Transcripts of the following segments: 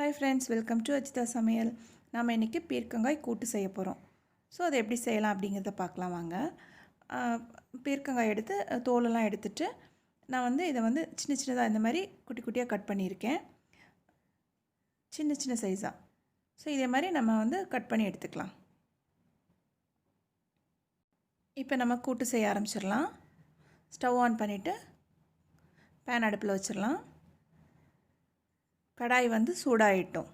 Hi friends, welcome to Ajitha Samayal. நாம இன்னைக்கு பீர்க்கங்காய் கூட்டு செய்ய போறோம். சோ அதை எப்படி செய்யலாம் அப்படிங்கறத பார்க்கலாம் வாங்க. பீர்க்கங்காய் எடுத்து தோலெல்லாம் எடுத்துட்டு நான் வந்து இத வந்து சின்ன சின்னதா இந்த மாதிரி குட்டி குட்டியா கட் பண்ணியிருக்கேன். சின்ன சின்ன சைஸா. சோ இதே மாதிரி நம்ம வந்து கட் பண்ணி எடுத்துக்கலாம். இப்போ நம்ம கூட்டு செய்ய ஆரம்பிச்சிரலாம். ஸ்டவ் ஆன் பண்ணிட்டு pan அடுப்புல வச்சிரலாம். கடாய் வந்து சூடாயிட்டோம்.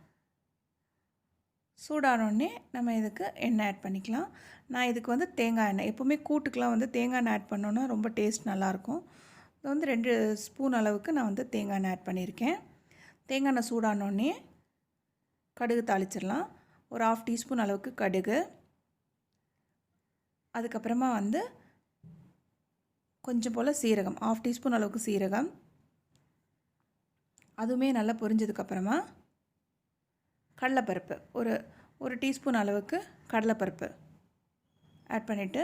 சூடானோனே நம்ம இதுக்கு எண்ணெய் ஆட் பண்ணிக்கலாம். நான் இதுக்கு வந்து தேங்காய் எண்ணெய் எப்பவுமே கூட்டுக்குலாம் வந்து தேங்காய் எண்ணெய் ஆட் பண்ணோம்னா ரொம்ப டேஸ்ட் நல்லா இருக்கும். இது வந்து 2 ஸ்பூன் அளவுக்கு நான் வந்து தேங்காய் எண்ணெய் ஆட் பண்ணியிருக்கேன். தேங்காய் எண்ணெய் சூடானோனே கடுகு தாளிச்சிரலாம். ஒரு 1/2 டீஸ்பூன் அளவுக்கு கடுகு. அதுக்கு அப்புறமா வந்து கொஞ்சம் போல சீரகம் 1/2 டீஸ்பூன் அளவுக்கு சீரகம். அதுமே நல்லா பொரிஞ்சதுக்கு அப்புறமா கடலைப்பருப்பு ஒரு டீஸ்பூன் அளவுக்கு கடலைப்பருப்பு ஆட் பண்ணிவிட்டு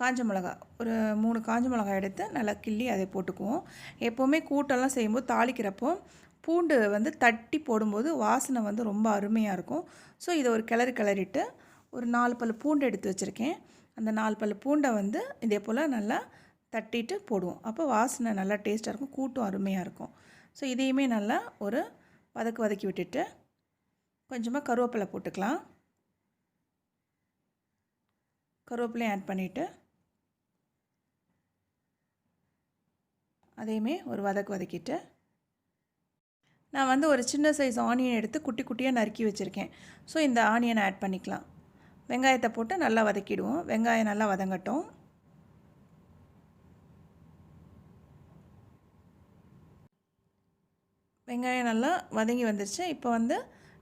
காஞ்ச மிளகாய் ஒரு 3 காஞ்ச மிளகாய் எடுத்து நல்லா கிள்ளி அதை போட்டுக்குவோம். எப்போவுமே கூட்டெல்லாம் செய்யும்போது தாளிக்கிறப்போ பூண்டு வந்து தட்டி போடும்போது வாசனை வந்து ரொம்ப அருமையாக இருக்கும். ஸோ இதை ஒரு கிளறிட்டு ஒரு 4 பல் பூண்டு எடுத்து வச்சுருக்கேன். அந்த 4 பல் பூண்டை வந்து இதே போல் நல்லா தட்டிட்டு போடுவோம். அப்போ வாசனை நல்லா டேஸ்ட்டாக இருக்கும், கூட்டும் அருமையாக இருக்கும். ஸோ இதையுமே நல்லா ஒரு வதக்கி விட்டுட்டு கொஞ்சமாக கருவேப்பிலை போட்டுக்கலாம். கருவேப்பிலையும் ஆட் பண்ணிவிட்டு அதையுமே ஒரு வதக்கிட்டு நான் வந்து ஒரு சின்ன சைஸ் ஆனியன் எடுத்து குட்டி குட்டியாக நறுக்கி வச்சுருக்கேன். ஸோ இந்த ஆனியனை ஆட் பண்ணிக்கலாம். வெங்காயத்தை போட்டு நல்லா வதக்கிடுவோம். வெங்காயம் நல்லா வதங்கட்டும். வெங்காயம் நல்லா வதங்கி வந்துருச்சு. இப்போ வந்து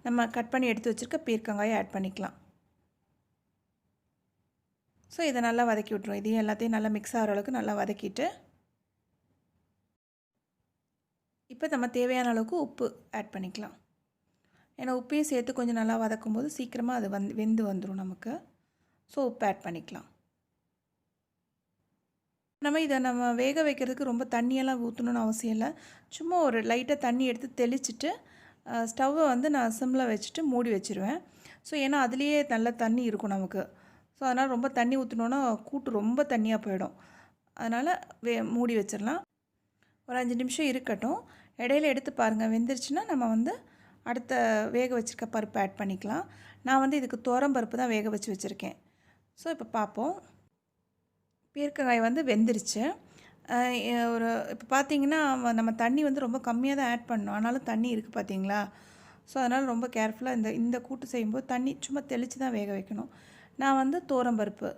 நம்ம கட் பண்ணி எடுத்து வச்சுருக்க பீர்க்கங்காயை ஆட் பண்ணிக்கலாம். ஸோ இதை நல்லா வதக்கி விட்ருவோம். இதையும் எல்லாத்தையும் நல்லா மிக்ஸ் ஆகிற அளவுக்கு நல்லா வதக்கிட்டு இப்போ நம்ம தேவையான அளவுக்கு உப்பு ஆட் பண்ணிக்கலாம். ஏன்னா உப்பையும் சேர்த்து கொஞ்சம் நல்லா வதக்கும் போது சீக்கிரமாக அது வெந்து வந்துடும் நமக்கு. ஸோ உப்பு ஆட் பண்ணிக்கலாம். நம்ம வேக வைக்கிறதுக்கு ரொம்ப தண்ணியெல்லாம் ஊற்றணும்னு அவசியம் இல்லை. சும்மா ஒரு லைட்டாக தண்ணி எடுத்து தெளிச்சிட்டு ஸ்டவ்வை வந்து நான் சிம்மில் வச்சுட்டு மூடி வச்சுருவேன். ஸோ ஏன்னா அதுலேயே நல்ல தண்ணி இருக்கும் நமக்கு. ஸோ அதனால் ரொம்ப தண்ணி ஊற்றினோன்னா கூட்டு ரொம்ப தண்ணியாக போயிடும். அதனால் மூடி வச்சிடலாம். ஒரு 5 நிமிஷம் இருக்கட்டும். இடையில எடுத்து பாருங்கள், வெந்துருச்சுன்னா நம்ம வந்து அடுத்த வேக வச்சுருக்க பருப்பு ஆட் பண்ணிக்கலாம். நான் வந்து இதுக்கு துவரம்பருப்பு தான் வேக வச்சுருக்கேன். ஸோ இப்போ பார்ப்போம். பீர்க்கங்காய் வந்து வெந்துருச்சு. இப்போ பார்த்தீங்கன்னா நம்ம தண்ணி வந்து ரொம்ப கம்மியாக தான் ஆட் பண்ணோம். ஆனாலும் தண்ணி இருக்குது பார்த்தீங்களா. ஸோ அதனால் ரொம்ப கேர்ஃபுல்லாக இந்த கூட்டு செய்யும்போது தண்ணி சும்மா தெளித்து தான் வேக வைக்கணும். நான் வந்து துவரம்பருப்பு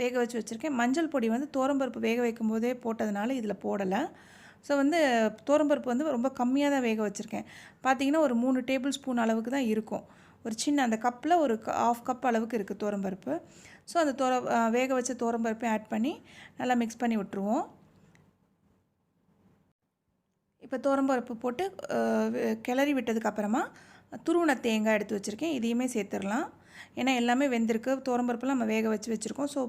வேக வச்சுருக்கேன். மஞ்சள் பொடி வந்து துவரம்பருப்பு வேக வைக்கும் போதே போட்டதுனால இதில் போடலை. ஸோ வந்து துவரம்பருப்பு வந்து ரொம்ப கம்மியாக தான் வேக வச்சுருக்கேன். பார்த்தீங்கன்னா ஒரு 3 டேபிள் ஸ்பூன் அளவுக்கு தான் இருக்கும். ஒரு சின்ன அந்த கப்பில் ஒரு 1/2 கப் அளவுக்கு இருக்குது துவரம்பருப்பு. ஸோ அந்த வேக வச்ச துவரம்பருப்பையும் ஆட் பண்ணி நல்லா மிக்ஸ் பண்ணி விட்டுருவோம். இப்போ துவரம்பருப்பு போட்டு கிளறி விட்டதுக்கப்புறமா துருவின தேங்காய் எடுத்து வச்சுருக்கேன். இதையுமே சேர்த்துடலாம். ஏன்னா எல்லாமே வெந்திருக்கு. துவரம்பருப்புலாம் நம்ம வேக வச்சுருக்கோம். ஸோ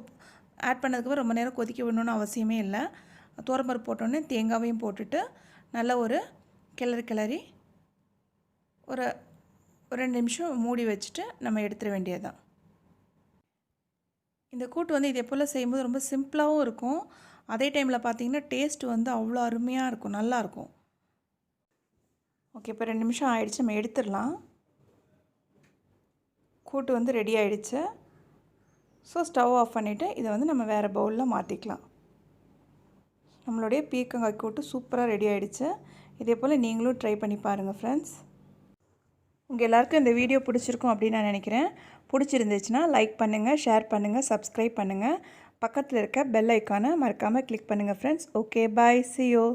ஆட் பண்ணதுக்கப்புறம் ரொம்ப நேரம் கொதிக்க விடணுன்னு அவசியமே இல்லை. துவரம்பருப்பு போட்டோன்னே தேங்காவையும் போட்டுட்டு நல்லா ஒரு கிளறி ஒரு 2 நிமிஷம் மூடி வச்சுட்டு நம்ம எடுத்துட வேண்டியது தான். இந்த கூட்டு வந்து இதே போல் செய்யும்போது ரொம்ப சிம்பிளாகவும் இருக்கும். அதே டைமில் பார்த்திங்கன்னா டேஸ்ட் வந்து அவ்வளோ அருமையாக இருக்கும், நல்லாயிருக்கும். ஓகே, இப்போ 2 நிமிஷம் ஆயிடுச்சு. நம்ம எடுத்துடலாம். கூட்டு வந்து ரெடி ஆகிடுச்சு. ஸோ ஸ்டவ் ஆஃப் பண்ணிவிட்டு இதை வந்து நம்ம வேறு பவுலில் மாற்றிக்கலாம். நம்மளுடைய பீர்க்கங்காய் கூட்டு சூப்பராக ரெடி ஆகிடுச்சு. இதே போல் நீங்களும் ட்ரை பண்ணி பாருங்கள் ஃப்ரெண்ட்ஸ். உங்கள் எல்லாருக்கும் இந்த வீடியோ பிடிச்சிருக்கும் அப்படின்னு நான் நினைக்கிறேன். பிடிச்சிருந்துச்சுன்னா லைக் பண்ணுங்கள், ஷேர் பண்ணுங்கள், சப்ஸ்கிரைப் பண்ணுங்கள். பக்கத்தில் இருக்க பெல் ஐக்கானை மறக்காமல் கிளிக் பண்ணுங்கள் friends. Okay, bye, see you.